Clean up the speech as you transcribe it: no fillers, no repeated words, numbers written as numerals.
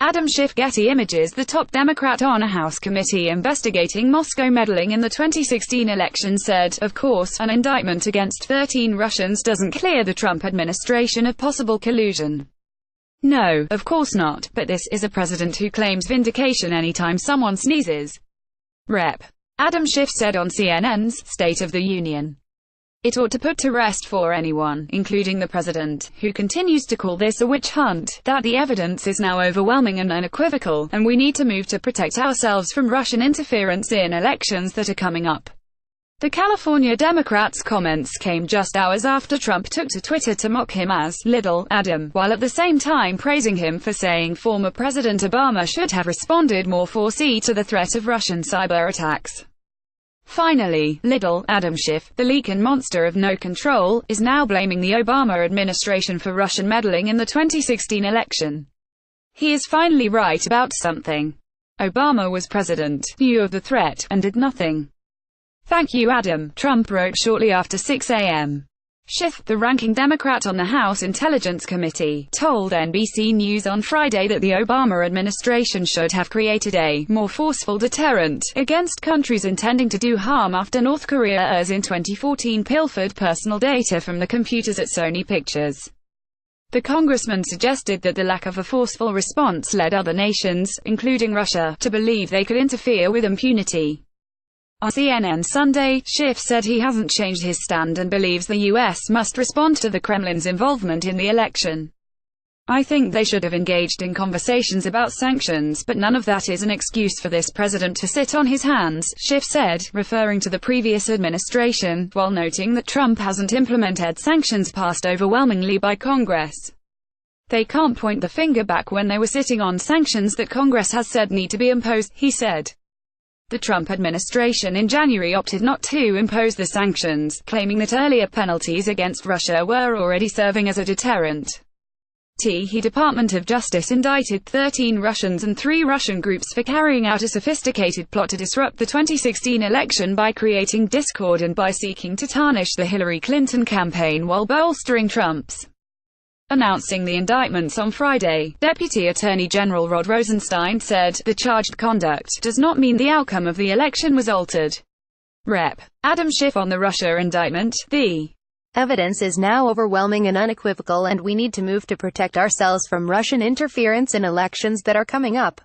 Adam Schiff, Getty Images. The top Democrat on a House committee investigating Moscow meddling in the 2016 election said, "Of course, an indictment against 13 Russians doesn't clear the Trump administration of possible collusion. No, of course not, but this is a president who claims vindication anytime someone sneezes." Rep. Adam Schiff said on CNN's State of the Union, "It ought to put to rest for anyone, including the president, who continues to call this a witch hunt, that the evidence is now overwhelming and unequivocal, and we need to move to protect ourselves from Russian interference in elections that are coming up." The California Democrats' comments came just hours after Trump took to Twitter to mock him as "Little Adam," while at the same time praising him for saying former President Obama should have responded more forcefully to the threat of Russian cyber attacks. Finally, Little Adam Schiff, the leaking monster of no control, is now blaming the Obama administration for Russian meddling in the 2016 election. He is finally right about something. Obama was president, knew of the threat, and did nothing. "Thank you, Adam," Trump wrote shortly after 6 a.m. Schiff, the ranking Democrat on the House Intelligence Committee, told NBC News on Friday that the Obama administration should have created a more forceful deterrent against countries intending to do harm after North Korea's in 2014 pilfered personal data from the computers at Sony Pictures. The congressman suggested that the lack of a forceful response led other nations, including Russia, to believe they could interfere with impunity. On CNN Sunday, Schiff said he hasn't changed his stand and believes the U.S. must respond to the Kremlin's involvement in the election. "I think they should have engaged in conversations about sanctions, but none of that is an excuse for this president to sit on his hands," Schiff said, referring to the previous administration, while noting that Trump hasn't implemented sanctions passed overwhelmingly by Congress. "They can't point the finger back when they were sitting on sanctions that Congress has said need to be imposed," he said. The Trump administration in January opted not to impose the sanctions, claiming that earlier penalties against Russia were already serving as a deterrent. The Department of Justice indicted 13 Russians and 3 Russian groups for carrying out a sophisticated plot to disrupt the 2016 election by creating discord and by seeking to tarnish the Hillary Clinton campaign while bolstering Trump's. Announcing the indictments on Friday, Deputy Attorney General Rod Rosenstein said, "The charged conduct does not mean the outcome of the election was altered." Rep. Adam Schiff on the Russia indictment, "The evidence is now overwhelming and unequivocal, and we need to move to protect ourselves from Russian interference in elections that are coming up."